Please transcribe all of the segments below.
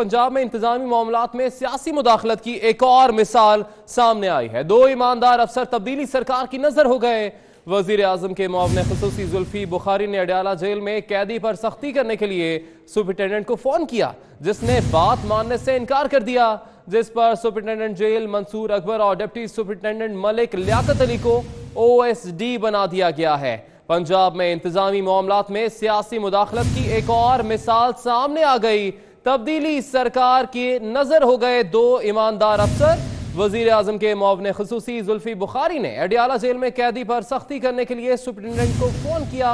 पंजाब में इंतजामी मामलात में सियासी मुदाखलत की एक और मिसाल सामने आई है। दो ईमानदार अफसर तब्दीली सरकार की नजर हो गए। वजीर आजम के मुआविन खुसूसी जुल्फी बुखारी ने अडयाला जेल में कैदी पर सख्ती करने के लिए सुपरिटेंडेंट को फोन किया, जिसने बात मानने से इनकार कर दिया, जिस पर सुपरिटेंडेंट जेल मंसूर अकबर और डिप्टी सुपरिटेंडेंट मलिक लियाकत अली को OSD बना दिया गया है। पंजाब में इंतजामी मामलात में सियासी मुदाखलत की एक और मिसाल सामने आ गई। तब्दीली सरकार की नजर हो गए दो ईमानदार अफसर। वजीर आजम के मुआविन खुसूसी जुल्फी बुखारी ने अडयाला जेल में कैदी पर सख्ती करने के लिए सुपरिटेंडेंट को फोन किया,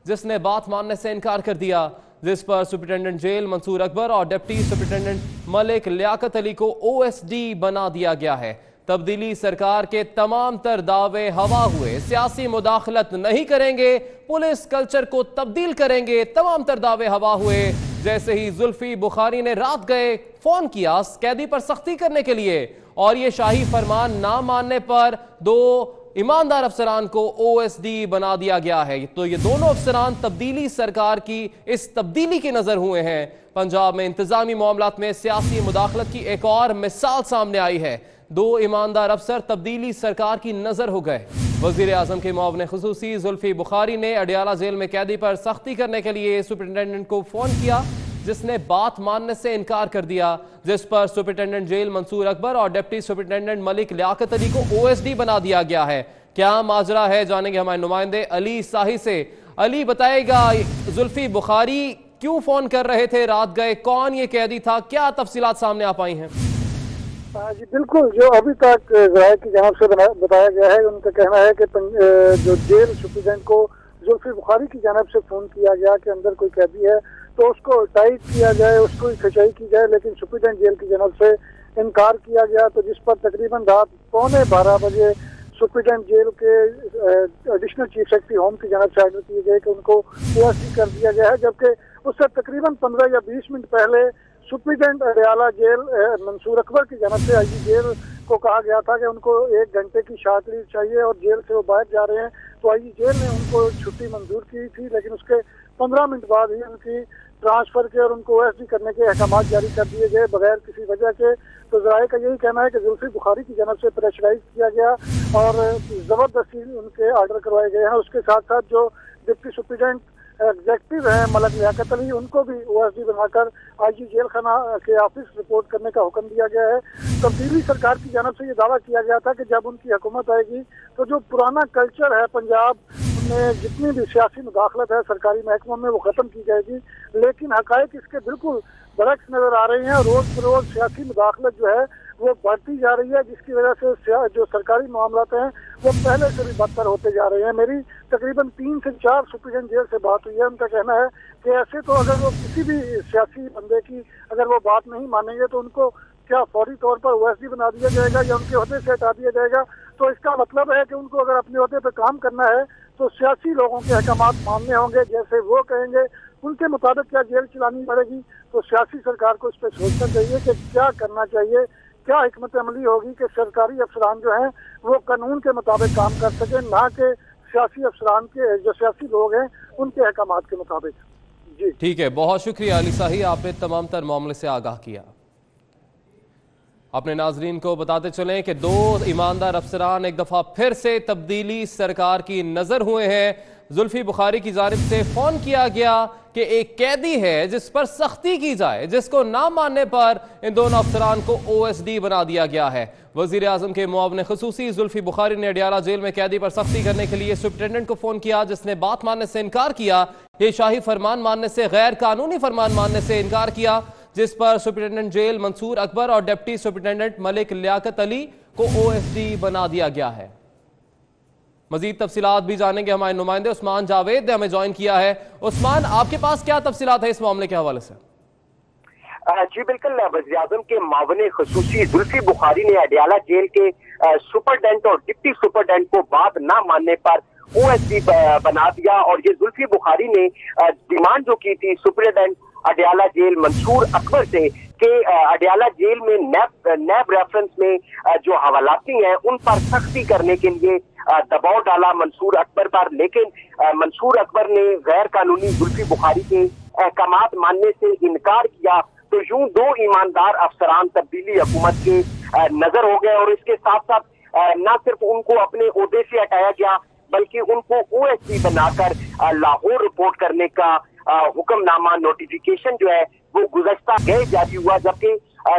जिसने बात मानने से इनकार कर दिया, जिस पर सुपरिटेंडेंट जेल मंसूर अकबर और डिप्टी सुपरिटेंडेंट मलिक लियाकत अली को OSD बना दिया गया है। तब्दीली सरकार के तमाम तर दावे हवा हुए। सियासी मुदाखलत नहीं करेंगे, पुलिस कल्चर को तब्दील करेंगे, तमाम तर दावे हवा हुए। जैसे ही जुल्फी बुखारी ने रात गए फोन किया कैदी पर सख्ती करने के लिए, और ये शाही फरमान ना मानने पर दो ईमानदार अफसरान को OSD बना दिया गया है। तो ये दोनों अफसरान तब्दीली सरकार की इस तब्दीली के नजर हुए हैं। पंजाब में इंतजामी मामलात में सियासी मुदाखलत की एक और मिसाल सामने आई है। दो ईमानदार अफसर तब्दीली सरकार की नजर हो गए। वजीर आजम के मुआविन खुसूसी जुल्फी बुखारी ने अडयाला जेल में कैदी पर सख्ती करने के लिए सुपरिटेंडेंट को फोन किया, जिसने बात मानने से इनकार कर दिया, जिस पर सुपरिटेंडेंट जेल मंसूर अकबर और डिप्टी सुपरिटेंडेंट मलिक लियाकत अली को OSD बना दिया गया है। क्या माजरा है, जानेंगे हमारे नुमाइंदे अली साही से। अली बताएगा, जुल्फी बुखारी क्यों फोन कर रहे थे, रात गए, कौन ये कैदी था, क्या तफसीलात सामने आ पाई हैं? जी बिल्कुल, जो अभी तक ज़राए की जानिब से बताया गया है, उनका कहना है कि जो जेल सुपरिटेंडेंट को जुल्फी बुखारी की जानिब से फोन किया गया कि अंदर कोई कैदी है तो उसको टाइट किया जाए, उसको खिंचाई की जाए, लेकिन सुपरिटेंडेंट जेल की जानिब से इनकार किया गया। तो जिस पर तकरीबन रात 11:15 बजे सुपरिटेंडेंट जेल के एडिशनल चीफ सेक्रेटरी होम की जानिब से ऑर्डर किए गए कि उनको OSD कर दिया गया है, जबकि उससे तकरीबन 15 या 20 मिनट पहले सुपरिटेंडेंट अडयाला जेल मंसूर अकबर की जानिब से IG जेल को कहा गया था कि उनको 1 घंटे की शार्ट लीव चाहिए और जेल से वो बाहर जा रहे हैं। तो IG जेल ने उनको छुट्टी मंजूर की थी, लेकिन उसके 15 मिनट बाद ही उनकी ट्रांसफर के और उनको OSD करने के अहकाम जारी कर दिए गए बगैर किसी वजह के। तो ज़राए का यही कहना है कि जुल्फी बुखारी की जानिब से प्रेशराइज किया गया और ज़बरदस्ती उनके आर्डर करवाए गए हैं। उसके साथ साथ जो डिप्टी सुपरिटेंडेंट एग्जेक्टिव है मलिक लियाकत अली, उनको भी OSD बनाकर IG जेल खाना के ऑफिस रिपोर्ट करने का हुक्म दिया गया है। तब्दीली सरकार की जानिब से ये दावा किया गया था कि जब उनकी हुकूमत आएगी तो जो पुराना कल्चर है पंजाब में, जितनी भी सियासी मुदाखलत है सरकारी महकमों में, वो ख़त्म की जाएगी। लेकिन हकायक इसके बिल्कुल बरक्स नज़र आ रही हैं। रोज़ बरोज़ सियासी मुदाखलत जो है वो बढ़ती जा रही है, जिसकी वजह से जो सरकारी मामलात हैं वो पहले से भी बदतर होते जा रहे हैं। मेरी तकरीबन 3 से 4 सुपरिटेंडेंट जेल से बात हुई है। उनका कहना है कि ऐसे तो अगर वो किसी भी सियासी बंदे की अगर वो बात नहीं मानेंगे तो उनको क्या फौरी तौर पर OSD बना दिया जाएगा या उनके ओहदे से हटा दिया जाएगा। तो इसका मतलब है कि उनको अगर अपने ओहदे पर काम करना है तो सियासी लोगों के अहकामात मानने होंगे, जैसे वो कहेंगे उनके मुताबिक क्या जेल चलानी पड़ेगी। तो सियासी सरकार को इस पर सोचना चाहिए कि क्या करना चाहिए, क्या हिकमत अमली होगी कि सरकारी अफसरान जो हैं वो कानून के मुताबिक काम कर सकें, ना कि सियासी अफसरान के जो सियासी लोग हैं उनके अहकामात के मुताबिक। जी ठीक है, बहुत शुक्रिया अली साही, आपने तमाम तर मामले से आगाह किया। अपने नाजरीन को बताते चलें कि दो ईमानदार अफसरान एक दफ़ा फिर से तब्दीली सरकार की नज़र हुए हैं। जुल्फी बुखारी की जानिब से फ़ोन किया गया कि एक कैदी है जिस पर सख्ती की जाए, जिसको ना मानने पर इन दोनों अफसरान को OSD बना दिया गया है। वजीर आजम के मुआविन खुसूसी जुल्फी बुखारी ने अडयाला जेल में कैदी पर सख्ती करने के लिए सुपरिटेंडेंट को फ़ोन किया, जिसने बात मानने से इनकार किया। ये शाही फरमान मानने से, गैर कानूनी फरमान मानने से इनकार किया, जिस पर सुपरिटेंडेंट जेल मंसूर अकबर और डिप्टी सुपरिटेंडेंट मलिक लियाकत अली को OSD बना दिया गया है। मजीद तफसीलात भी जानेंगे, हमारे नुमाइंदे उस्मान जावेद ने हमें ज्वाइन किया है। उस्मान, आपके पास क्या तफसीलात है इस मामले के हवाले से? जी बिल्कुल, वज़ीर आज़म के मुआविन खुसूसी जुल्फी बुखारी ने अडयाला जेल के सुपरिटेंडेंट और डिप्टी सुपरिटेंडेंट को बात ना मानने पर OSD बना दिया। और ये जुल्फी बुखारी ने डिमांड जो की थी सुपरिटेंडेंट अडयाला जेल मंसूर अकबर से कि अडयाला जेल में नैब रेफरेंस में जो हवालाती हैं उन पर सख्ती करने के लिए दबाव डाला मंसूर अकबर पर, लेकिन मंसूर अकबर ने गैर कानूनी जुल्फी बुखारी के अहकामात मानने से इनकार किया। تو یوں دو ایماندار افسران تبدیلی حکومت کے نظر ہو گئے، اور اس کے ساتھ ساتھ نہ صرف ان کو اپنے عہدے سے ہٹایا گیا بلکہ ان کو OSD بنا کر لاہور رپورٹ کرنے کا حکم نامہ نوٹیفیکیشن جو ہے وہ گزشتہ گئے جاری ہوا، جبکہ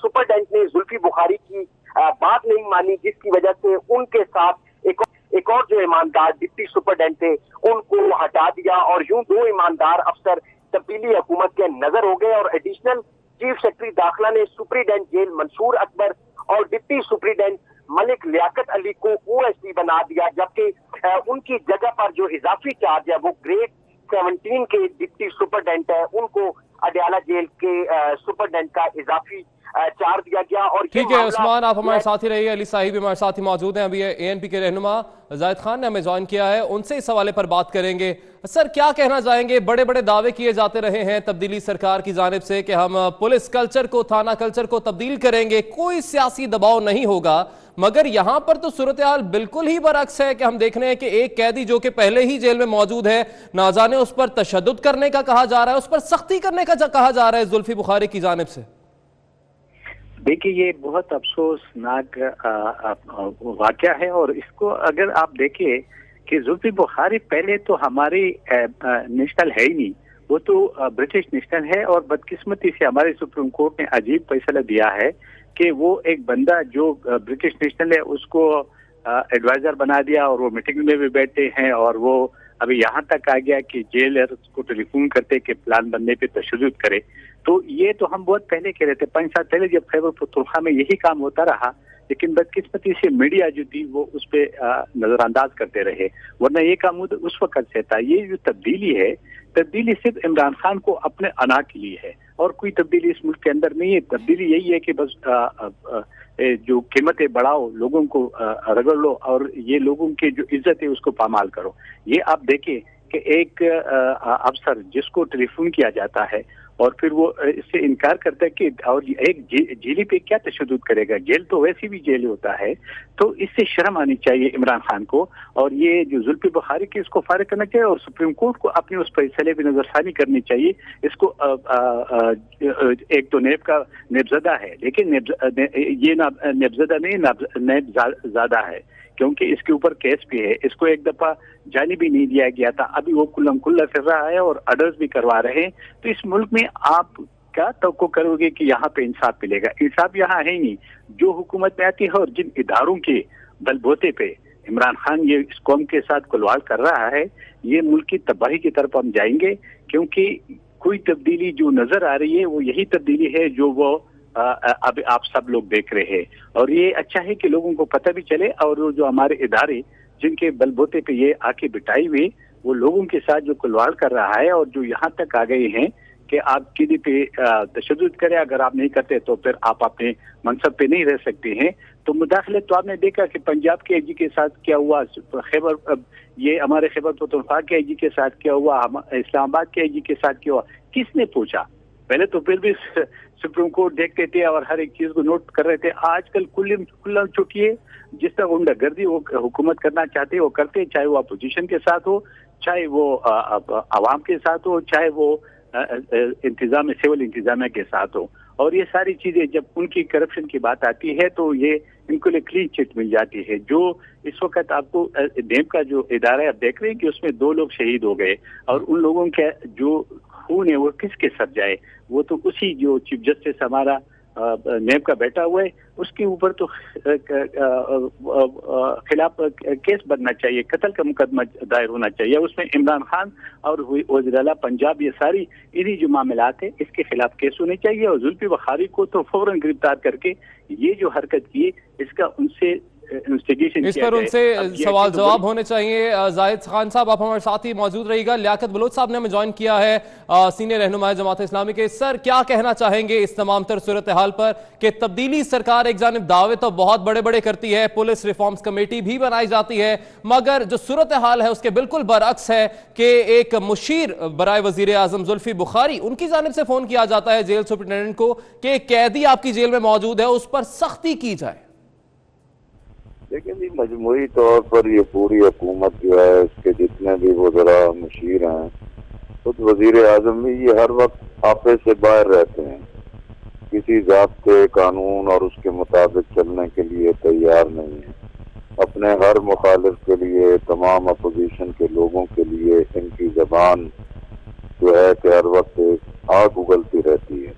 سپرڈینٹ نے زلفی بخاری کی بات نہیں مانی، جس کی وجہ سے ان کے ساتھ ایک اور جو ایماندار ڈپٹی سپرڈینٹ تھے ان کو ہٹا دیا، اور یوں دو ایماندار افسر تبدیلی حکومت کے نظر ہو گئے، اور ایڈیشنل چیف سیکرٹری داخلہ نے سپرنٹینڈنٹ جیل منصور اکبر اور ڈپٹی سپرنٹینڈنٹ ملک لیاقت علی کو OSD بنا دیا، جبکہ ان کی جگہ پر جو اضافی چارج ہے وہ گریڈ 17 کے ڈپٹی سپرنٹینڈنٹ ہے ان کو اڈیالہ جیل کے سپرنٹینڈنٹ کا اضافی چارج دیا گیا۔ اور ٹھیک ہے عثمان، آپ ہمارے ساتھ ہی رہیے، علی صاحب ہمارے ساتھ ہی موجود ہیں، ابھی ANP کے رہنما زاہد خان نے ہمیں جوائن کیا ہے، ان سے اس حوالے پر بات کریں گے۔ سر کیا کہنا چاہیں گے؟ بڑے بڑے دعوے کیے جاتے رہے ہیں تبدیلی سرکار کی جانب سے کہ ہم پولیس کلچر کو، تھانہ کلچر کو تبدیل کریں گے، کوئی سیاسی دباؤ نہیں ہوگا، مگر یہاں پر تو صورتحال بالکل ہی برعکس ہے کہ ہم دیکھ رہے ہیں کہ ایک قیدی جو کہ پہلے ہی جیل میں موجود ہے، نہ جانے اس پر تشدد کرنے کا کہا جا رہا ہے، اس پر سختی کرنے کا کہا جا رہا ہے زلفی بخاری کی جانب سے۔ دیکھیے یہ بہت افسوسناک واقعہ ہے، اور اس کو اگر آپ دیکھیں کہ زلفی بخاری پہلے تو ہماری نیشنل ہے ہی نہیں، وہ تو برٹش نیشنل ہے، اور بدقسمتی سے ہمارے سپریم کورٹ نے عجیب فیصلہ دیا ہے کہ وہ ایک بندہ جو برٹش نیشنل ہے اس کو ایڈوائزر بنا دیا، اور وہ میٹنگ میں بھی بیٹھتے ہیں، اور وہ ابھی یہاں تک آ گیا کہ جیلر کو ٹیلی فون کرتے کہ پلان بننے پہ تشدد کرے۔ تو یہ تو ہم بہت پہلے کہہ رہے تھے، 5 سال پہلے جب خیبر پختونخوا میں یہی کام ہوتا رہا، لیکن بدقسمتی سے میڈیا جو تھی وہ اس پہ نظر انداز کرتے رہے، ورنہ یہ کام اس وقت سے تھا۔ یہ جو تبدیلی ہے، تبدیلی صرف عمران خان کو اپنے انا کے لیے ہے، اور کوئی تبدیلی اس ملک کے اندر نہیں ہے۔ تبدیلی یہی ہے کہ بس جو قیمتیں بڑھاؤ، لوگوں کو رگڑ لو، اور یہ لوگوں کی جو عزت ہے اس کو پامال کرو۔ یہ آپ دیکھیں کہ ایک افسر جس کو ٹیلی فون کیا جاتا ہے اور پھر وہ اس سے انکار کرتا ہے کہ اور ایک جیلی پہ کیا تشدد کرے گا، جیل تو ویسی بھی جیل ہوتا ہے، تو اس سے شرم آنی چاہیے عمران خان کو، اور یہ جو زلفی بخاری کی اس کو فارغ کرنا چاہیے، اور سپریم کورٹ کو اپنے اس فیصلے پہ نظر ثانی کرنی چاہیے۔ اس کو ایک تو نیب کا نیبزدہ ہے، لیکن یہ نیبزدہ نہیں، نیب زادہ ہے، کیونکہ اس کے اوپر کیس بھی ہے، اس کو ایک دفعہ جانے بھی نہیں دیا گیا تھا، ابھی وہ کلم کلا پھر رہا ہے اور آرڈرز بھی کروا رہے ہیں۔ تو اس ملک میں آپ کیا توقع کرو گے کہ یہاں پہ انصاف ملے گا؟ انصاف یہاں ہے ہی نہیں۔ جو حکومت میں آتی ہے اور جن اداروں کے بل بوتے پہ عمران خان یہ اس قوم کے ساتھ کھلواڑ کر رہا ہے، یہ ملک کی تباہی کی طرف ہم جائیں گے، کیونکہ کوئی تبدیلی جو نظر آ رہی ہے وہ یہی تبدیلی ہے جو وہ اب آپ سب لوگ دیکھ رہے ہیں، اور یہ اچھا ہے کہ لوگوں کو پتہ بھی چلے، اور جو ہمارے ادارے جن کے بل بوتے پہ یہ آ کے بٹائی ہوئی، وہ لوگوں کے ساتھ جو کھلواڑ کر رہا ہے، اور جو یہاں تک آ گئے ہیں کہ آپ قیدی پہ تشدد کریں، اگر آپ نہیں کرتے تو پھر آپ اپنے منصب پہ نہیں رہ سکتے ہیں۔ تو مداخلت تو آپ نے دیکھا کہ پنجاب کے AG کے ساتھ کیا ہوا، یہ ہمارے خیبر پختونخوا کے AG کے ساتھ کیا ہوا، اسلام آباد کے AG کے ساتھ کیا ہوا، کس نے پوچھا؟ پہلے تو پھر بھی سپریم کورٹ دیکھتے تھے اور ہر ایک چیز کو نوٹ کر رہے تھے، آج کل کلم چکی ہے، جس طرح غنڈہ گردی وہ حکومت کرنا چاہتے وہ کرتے، چاہے وہ اپوزیشن کے ساتھ ہو، چاہے وہ عوام کے ساتھ ہو، چاہے وہ انتظام سول انتظامیہ کے ساتھ ہو۔ اور یہ ساری چیزیں جب ان کی کرپشن کی بات آتی ہے تو یہ ان کو کلین چٹ مل جاتی ہے۔ جو اس وقت آپ کو نیب کا جو ادارہ ہے، آپ دیکھ رہے ہیں کہ اس میں 2 لوگ شہید ہو گئے، اور ان لوگوں کے جو خون ہے وہ کس کے سر جائے؟ وہ تو اسی جو چیف جسٹس ہمارا نیب کا بیٹا ہوا ہے اس کے اوپر تو خلاف کیس بننا چاہیے، قتل کا مقدمہ دائر ہونا چاہیے، اس میں عمران خان اور وزیر اعلیٰ پنجاب یہ ساری انہی جو معاملات ہیں اس کے خلاف کیس ہونے چاہیے، اور زلفی بخاری کو تو فوراً گرفتار کر کے یہ جو حرکت کی اس کا ان سے اس پر ان سے سوال جواب ہونے چاہیے۔ زاہد خان صاحب آپ ہمارے ساتھ ہی موجود رہی گا۔ لیاقت بلوچ صاحب نے ہمیں جوائن کیا ہے، سینئر رہنما جماعت اسلامی کے۔ سر کیا کہنا چاہیں گے اس تمام تر صورتحال پر کہ تبدیلی سرکار ایک جانب دعوے تو بہت بڑے بڑے کرتی ہے، پولیس ریفارمز کمیٹی بھی بنائی جاتی ہے، مگر جو صورتحال ہے اس کے بالکل برعکس ہے کہ ایک مشیر برائے وزیر اعظم زلفی بخاری ان کی جانب سے فون کیا جاتا ہے جیل سپرنٹینڈنٹ کو کہ ایک قیدی آپ کی جیل میں موجود ہے، اس پر سختی کی جائے۔ لیکن جی مجموعی طور پر یہ پوری حکومت جو ہے اس کے جتنے بھی وزراء مشیر ہیں، خود وزیر اعظم بھی یہ ہر وقت آفس سے باہر رہتے ہیں، किसी ज़ाब्ते कानून और उसके मुताबिक चलने के लिए तैयार नहीं है। अपने हर मुखालिफ के लिए, तमाम अपोजिशन के लोगों के लिए इनकी ज़बान जो है कि हर वक्त एक आग उगलती रहती है।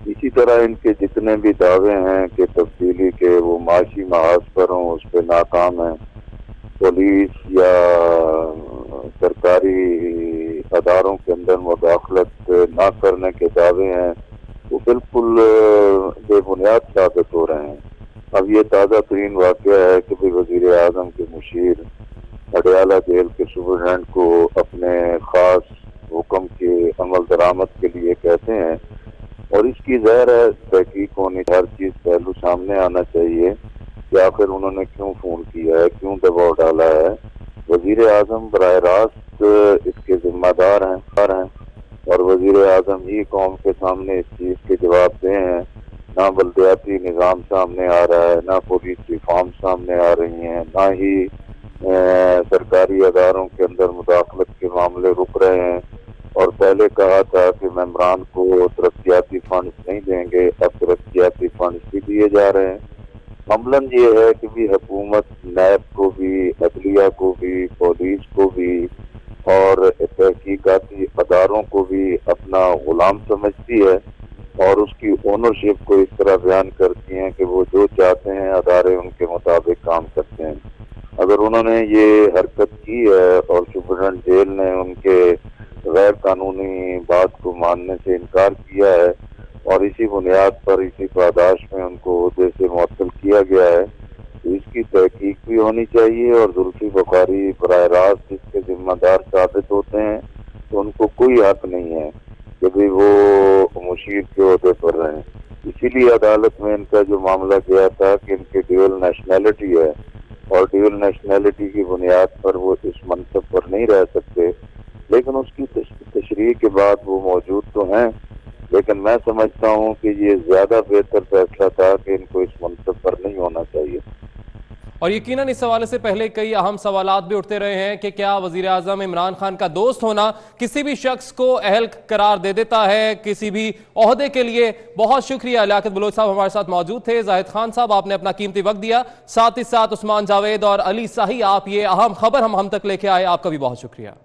इसी तरह इनके जितने भी दावे हैं कि तब्दीली के वो माशी महाज पर हों, उस पर नाकाम हैं। पुलिस या सरकारी अदारों के अंदर मुदाखलत ना करने के दावे हैं, वो बिल्कुल बेबुनियाद साबित हो रहे हैं। अब ये ताज़ा तरीन वाक़या है कि भी वज़ीर आज़म के मुशीर अडयाला जेल के सुपरडेंट को अपने ख़ास हुक्म के अमल दरामद के लिए कहते हैं, और इसकी ज़ाहिर है तहकीक होनी, हर चीज़ पहलू सामने आना चाहिए कि आखिर उन्होंने क्यों फ़ोन किया है, क्यों दबाव डाला है। वज़ीर आज़म बराह रास्त इसके ज़िम्मेदार हैं और वज़ीर आज़म ही कौम के सामने इस चीज़ के जवाब दे हैं। ना बल्दियाती निज़ाम सामने आ रहा है, ना पुलिस रिफॉर्म सामने आ रही हैं, ना ही सरकारी अदारों के अंदर मुदाखलत के मामले रुक रहे हैं। और पहले कहा था कि मेंबरान को तरक्याती फंड नहीं देंगे, अब तरक्याती फंड भी दिए जा रहे हैं। अमलन ये है कि भी हुकूमत नैब को भी, अदलिया को भी, पुलिस को भी और तहकीकाती अदारों को भी अपना गुलाम समझती है और उसकी ओनरशिप को इस तरह बयान करती हैं कि वो जो चाहते हैं अदारे उनके मुताबिक काम करते हैं। अगर उन्होंने ये हरकत की है और सुपरडेंट जेल ने उनके गैर कानूनी बात को मानने से इनकार किया है और इसी बुनियाद पर, इसी पादाश में उनको ओहदे से मुअत्तल किया गया है, तो इसकी तहकीक भी होनी चाहिए। और जुल्फी बुखारी बराह रास्त इसके जिम्मेदार साबित होते हैं, तो उनको कोई हक नहीं है कि भी वो मुशीर के ओहदे पर रहें। इसीलिए अदालत में इनका जो मामला गया था कि इनकी ड्यूअल नेशनैलिटी है और ड्यूअल नेशनैलिटी की बुनियाद पर वो इस मनसब पर नहीं रह सकते, लेकिन उसकी तशरीह के बाद वो मौजूद तो हैं। लेकिन मैं समझता हूँ कि ये ज्यादा बेहतर फैसला था कि इनको इस मनसब पर नहीं होना चाहिए। और यकीनन इस हवाले से पहले कई अहम सवालात भी उठते रहे हैं कि क्या वजीर आज़म इमरान खान का दोस्त होना किसी भी शख्स को अहल करार दे देता है किसी भी ओहदे के लिए। बहुत शुक्रिया, लियाकत बलोच साहब हमारे साथ मौजूद थे, जाहिद खान साहब आपने अपना कीमती वक्त दिया, साथ ही साथ उस्मान जावेद और अली शाही आप ये अहम खबर हम तक लेके आए, आपका भी बहुत शुक्रिया।